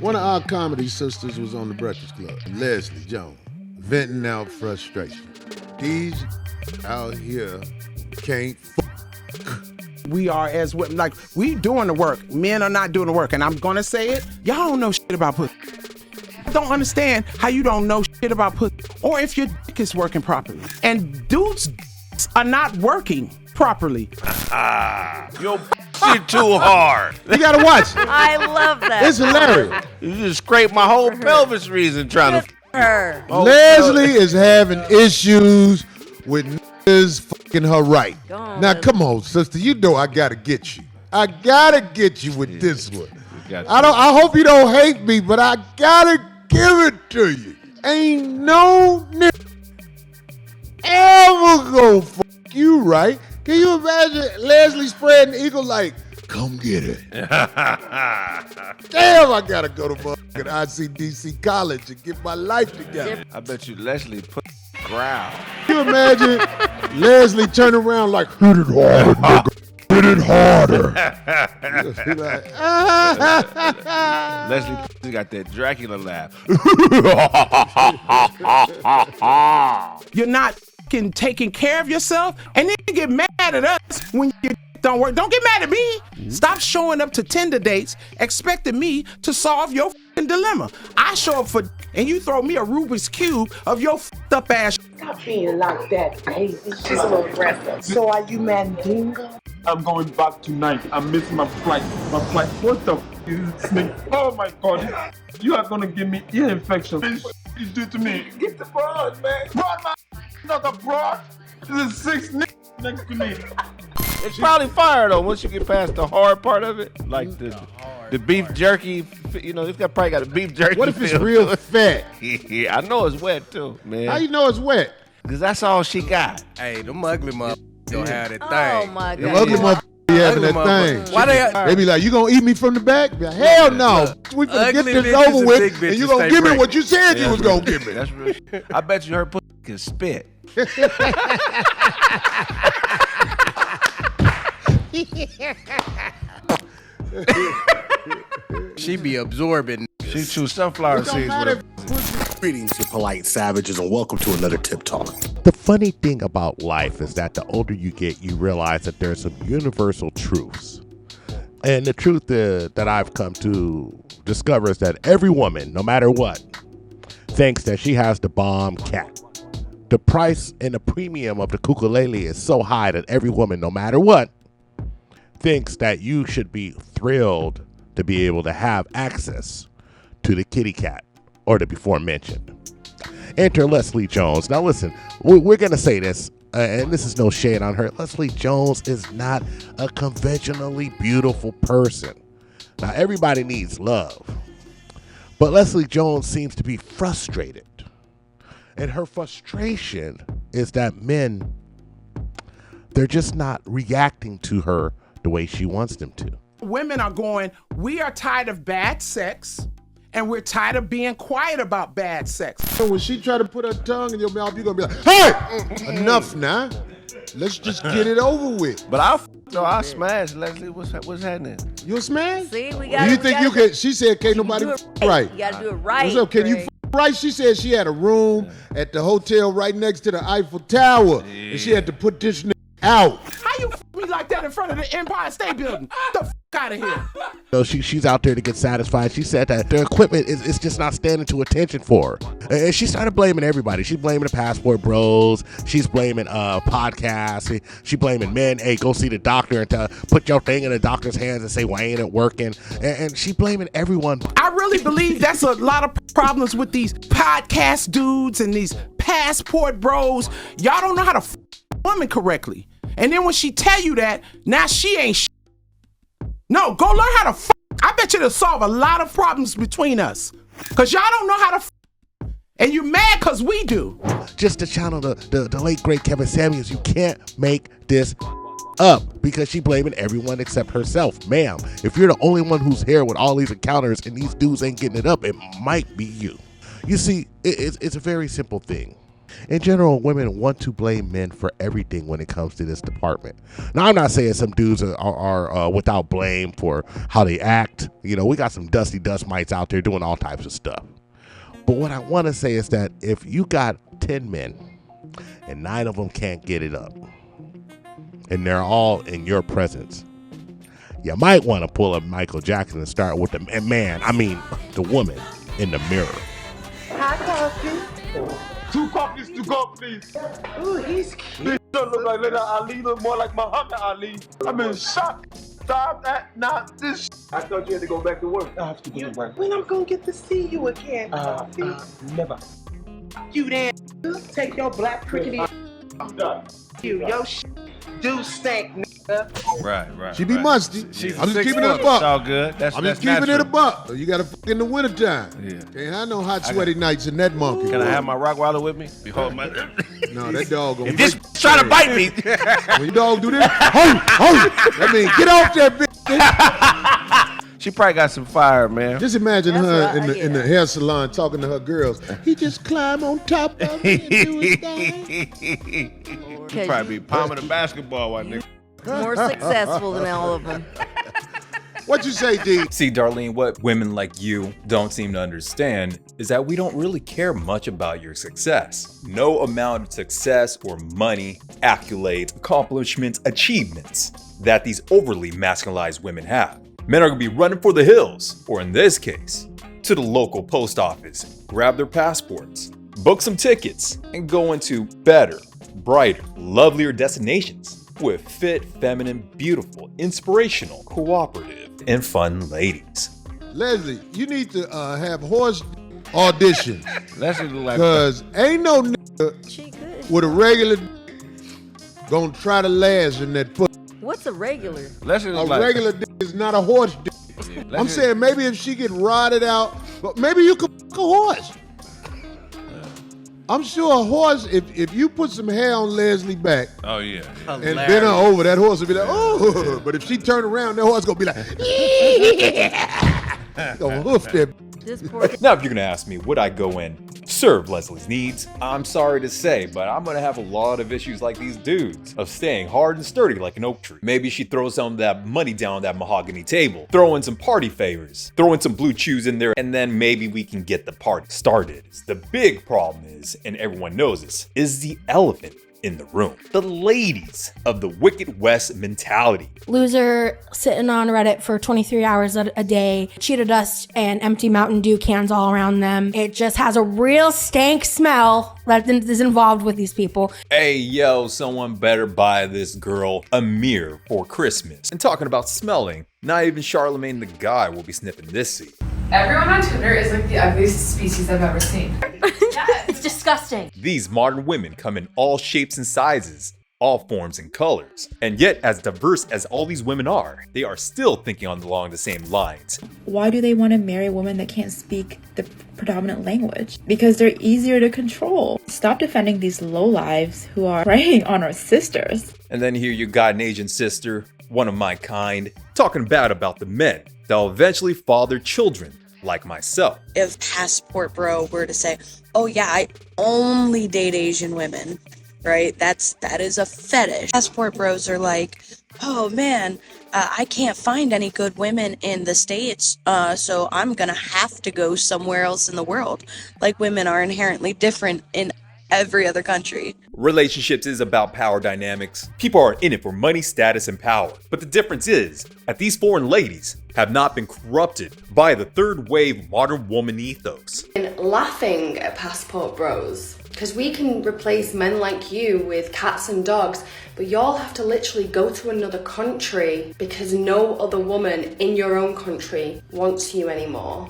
One of our comedy sisters was on the Breakfast Club, Leslie Jones, venting out frustration. These out here can't We are as women, like, we doing the work. Men are not doing the work, and I'm gonna say it. Y'all don't know shit about pussy. I don't understand how you don't know shit about pussy, or if your dick is working properly. And dudes are not working properly. Your shit too hard. You gotta watch it. I love that. It's hilarious. You just scraped my whole pelvis reason trying to. Her. Leslie is having issues with niggas fucking her right. Now, come on, sister. You know I gotta get you. I gotta get you with this one. I hope you don't hate me, but I gotta give it to you. Ain't no nigga ever gonna fuck you right. Can you imagine Leslie spreading the eagle like, come get it? Damn, I gotta go to fucking ICDC college and get my life together. I bet you Leslie put growl. Can you imagine Leslie turn around like, hit it harder, nigga. Hit it harder. Leslie got that Dracula laugh. You're not fucking taking care of yourself, and then you get mad at us when you don't work. Don't get mad at me. Stop showing up to Tinder dates expecting me to solve your fucking dilemma. I show up for and you throw me a Rubik's Cube of your fucked up ass. Stop being like that, baby. She's a little aggressive. So are you Mandingo? I'm going back tonight. I'm missing my flight. What the f is this thing? Oh my God. You are gonna give me ear infection. What you do to me? Get the broad, man. Broad, my not a broad. There's 6 niggas next to me. It's probably fire though once you get past the hard part of it, like the beef jerky. You know, it's probably got a beef jerky. What if it's real fat? Yeah, I know it's wet too, man. How you know it's wet? Cause that's all she got. Hey, them ugly motherfuckers don't have that thing. Oh my God. Them ugly motherfuckers be having that thing. Why They be like, you gonna eat me from the back? Be like, hell no. We finna get this over with, and you gonna give me what you said you was gonna give me. That's real. I bet you her pussy can spit. She be absorbing. She chew sunflower seeds with her. Greetings, you polite savages, and welcome to another Tip Talk. The funny thing about life is that the older you get, you realize that there's some universal truths. And the truth that I've come to discover is that every woman, no matter what, thinks that she has the bomb cat. The price and the premium of the ukulele is so high that every woman, no matter what, thinks that you should be thrilled to be able to have access to the kitty cat or the before mentioned. Enter Leslie Jones. Now listen, we're going to say this, and this is no shade on her. Leslie Jones is not a conventionally beautiful person. Now everybody needs love, but Leslie Jones seems to be frustrated. And her frustration is that men, they're just not reacting to her the way she wants them to. Women are going, we are tired of bad sex, and we're tired of being quiet about bad sex. So when she try to put her tongue in your mouth, you're gonna be like, hey, enough now. Let's just get it over with. But I smashed Leslie. What's happening? You a smash? See, we got. Do you think you can? She said, can't nobody right. You gotta do it right. What's up? Can you right? She said she had a room at the hotel right next to the Eiffel Tower, and she had to put this nigga out. How you me like that in front of the Empire State Building? Get the out of here. So she's out there to get satisfied. She said that the equipment is just not standing to attention for her. And she started blaming everybody. She's blaming the passport bros. She's blaming podcasts. She's blaming men. Hey, go see the doctor and put your thing in the doctor's hands and say, why ain't it working? And she's blaming everyone. I really believe that's a lot of problems with these podcast dudes and these passport bros. Y'all don't know how to f a woman correctly. And then when she tell you that, now she ain't sh. No, go learn how to f. I bet you it'll solve a lot of problems between us. Cause y'all don't know how to f. And you mad cause we do. Just to channel the late great Kevin Samuels, you can't make this up because she blaming everyone except herself. Ma'am, if you're the only one who's here with all these encounters and these dudes ain't getting it up, it might be you. You see, it's a very simple thing. In general, women want to blame men for everything when it comes to this department. Now, I'm not saying some dudes are without blame for how they act. You know, we got some dusty dust mites out there doing all types of stuff. But what I want to say is that if you got 10 men and 9 of them can't get it up, and they're all in your presence, you might want to pull up Michael Jackson and start with the woman in the mirror. Hi, coffee. 2 coffees to go, please. Ooh, he's cute. This don't look like little Ali, look more like Muhammad Ali. I'm in shock. Stop that, not this. I thought you had to go back to work. I have to go to work. When I'm gonna get to see you again, coffee? Never. You there? Take your black crickety. I'm done. Your do stink, nigga. Right. She be musty. I'm just keeping it a It's buck. all good. I'm just keeping it a buck. You gotta fuck in the wintertime. Yeah. Can't have no hot sweaty nights in that monkey. Can I have my Rottweiler with me? Behold my. No, that dog gonna This trying to bite me. When your dog do this, that means get off that bitch. She probably got some fire, man. Just imagine her in the hair salon talking to her girls. He just climb on top of me and do his thing. She probably be palming a basketball while nigga. More successful than all of them. What you say, D? See, Darlene, what women like you don't seem to understand is that we don't really care much about your success. No amount of success or money, accolades, accomplishments, achievements that these overly masculinized women have. Men are gonna be running for the hills, or in this case, to the local post office, grab their passports, book some tickets, and go into better, brighter, lovelier destinations with fit, feminine, beautiful, inspirational, cooperative, and fun ladies. Leslie, you need to have horse auditions. Leslie look like Cause ain't no nigga with a regular gonna try to last in that foot. What's a regular? Leslie look A like regular dick is not a horse dick. Yeah, I'm saying maybe if she get rotted out, but maybe you could fuck a horse. I'm sure a horse, if you put some hair on Leslie back Oh yeah. and bend her over, that horse will be like, oh. But if she turn around, that horse gonna be like, yeah. Gonna hoof that. Now, if you're gonna ask me, would I go and serve Leslie's needs? I'm sorry to say, but I'm gonna have a lot of issues like these dudes of staying hard and sturdy like an oak tree. Maybe she throws some of that money down on that mahogany table, throw in some party favors, throw in some blue chews in there, and then maybe we can get the party started. The big problem is, and everyone knows this, is the elephant in the room. The ladies of the Wicked West mentality. Loser sitting on Reddit for 23 hours a day, Cheeto dust and empty Mountain Dew cans all around them. It just has a real stank smell that is involved with these people. Hey, yo, someone better buy this girl a mirror for Christmas. And talking about smelling, not even Charlemagne the Guy will be sniffing this seed. Everyone on Twitter is like the ugliest species I've ever seen. It's disgusting. These modern women come in all shapes and sizes, all forms and colors. And yet, as diverse as all these women are, they are still thinking along the same lines. Why do they want to marry a woman that can't speak the predominant language? Because they're easier to control. Stop defending these lowlives who are preying on our sisters. And then here you got an Asian sister, one of my kind, talking bad about the men that'll eventually father children like myself. If Passport Bro were to say, oh yeah, I only date Asian women, right? That is a fetish. Passport Bros are like, oh man, I can't find any good women in the States, so I'm gonna have to go somewhere else in the world. Like, women are inherently different in every other country. Relationships is about power dynamics. People are in it for money, status, and power. But the difference is that these foreign ladies have not been corrupted by the third wave modern woman ethos. And laughing at Passport Bros, because we can replace men like you with cats and dogs, but y'all have to literally go to another country because no other woman in your own country wants you anymore.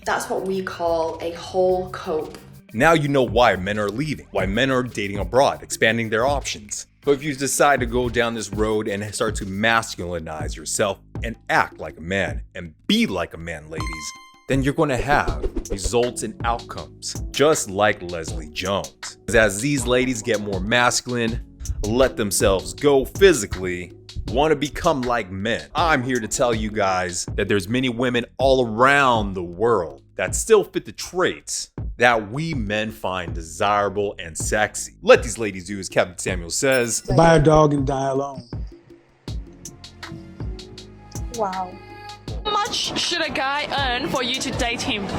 That's what we call a whole cope. Now you know why men are leaving, why men are dating abroad, expanding their options. But if you decide to go down this road and start to masculinize yourself and act like a man and be like a man, ladies, then you're going to have results and outcomes, just like Leslie Jones. As these ladies get more masculine, let themselves go physically, want to become like men, I'm here to tell you guys that there's many women all around the world that still fit the traits that we men find desirable and sexy. Let these ladies do as Captain Samuel says. Buy a dog and die alone. Wow. How much should a guy earn for you to date him? Over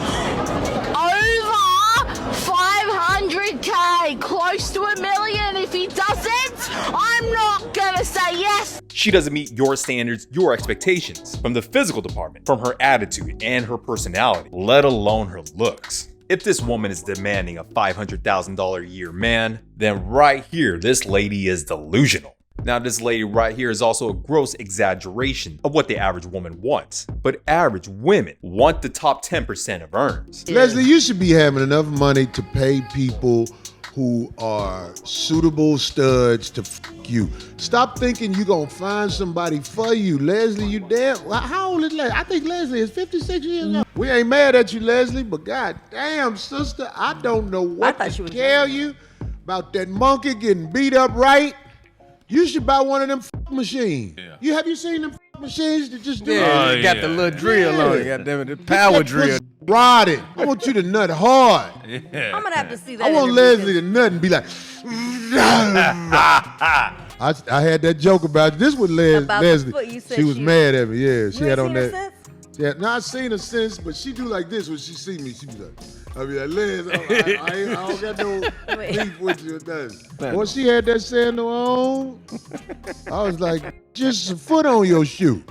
500K, close to $1 million. If he doesn't, I'm not gonna say yes. She doesn't meet your standards, your expectations, from the physical department, from her attitude and her personality, let alone her looks. If this woman is demanding a $500,000 a year man, then right here, this lady is delusional. Now, this lady right here is also a gross exaggeration of what the average woman wants. But average women want the top 10% of earners. Leslie, you should be having enough money to pay people who are suitable studs to fuck you. Stop thinking you're gonna find somebody for you. Leslie, you damn, how old is Leslie? I think Leslie is 56 years old. We ain't mad at you, Leslie, but god damn, sister, I don't know what to tell you about that monkey getting beat up right. You should buy one of them machines. Yeah. Have you seen them machines that just do it? Got the little drill on it. Got the power drill. Rod it. I want you to nut hard. I'm gonna have to see that. I want Leslie to nut and be like, I had that joke about this with Leslie. She was mad at me. Yeah, she had on that. Yeah, now I've seen her since, but she do like this when she see me. She be like, I be like, Liz, I don't got no beef with you or nothing. Well, she had that sandal on. I was like, just a foot on your shoe.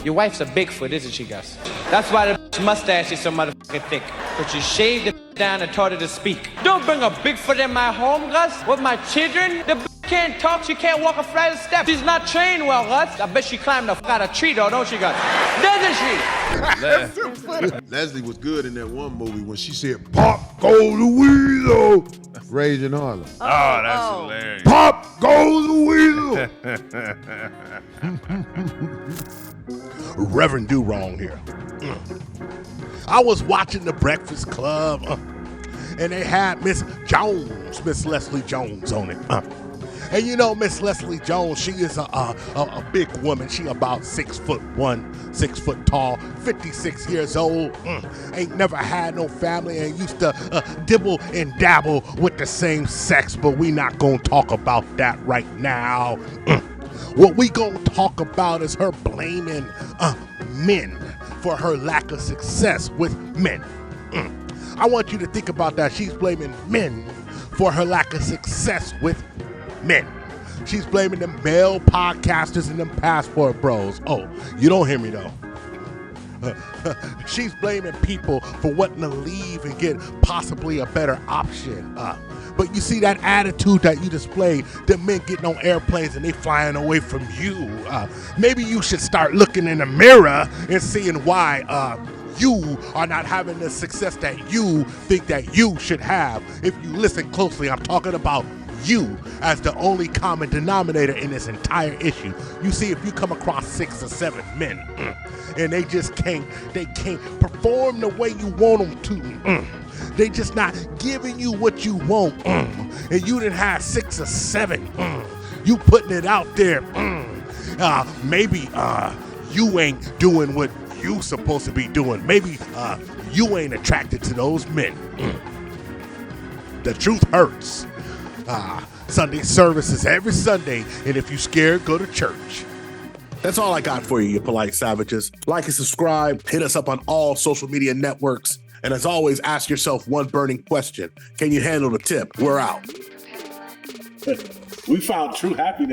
Your wife's a Bigfoot, isn't she, Gus? That's why the mustache is so motherfucking thick. But you shaved the down and taught her to speak. Don't bring a Bigfoot in my home, Gus. With my children, the can't talk, she can't walk a flight of steps. She's not trained well, Gus. I bet she climbed the out a tree, though, don't she, Gus? Doesn't she? Leslie was good in that one movie when she said, "Pop goes the weasel." Rage in Harlem. Oh, that's hilarious. Pop goes the weasel. Reverend Do Wrong here. I was watching The Breakfast Club, and they had Miss Jones, Miss Leslie Jones on it. And you know, Miss Leslie Jones, she is a big woman. She about 6'1", 6 foot tall, 56 years old. Ain't never had no family and used to dibble and dabble with the same sex, but we not gonna talk about that right now. What we gonna talk about is her blaming men for her lack of success with men. I want you to think about that. She's blaming men for her lack of success with men. She's blaming the male podcasters and them passport bros. Oh, you don't hear me though. She's blaming people for wanting to leave and get possibly a better option. But you see that attitude that you display, the men getting on airplanes and they flying away from you. Maybe you should start looking in the mirror and seeing why you are not having the success that you think that you should have. If you listen closely, I'm talking about you as the only common denominator in this entire issue. You see, if you come across 6 or 7 men and they can't perform the way you want them to, they just not giving you what you want, and you didn't have 6 or 7, you putting it out there, maybe you ain't doing what you supposed to be doing. Maybe you ain't attracted to those men. The truth hurts. Sunday services every Sunday, and if you scared, go to church. That's all I got for you, you polite savages. Like and subscribe, hit us up on all social media networks, and as always, ask yourself one burning question. Can you handle the tip? We're out. We found true happiness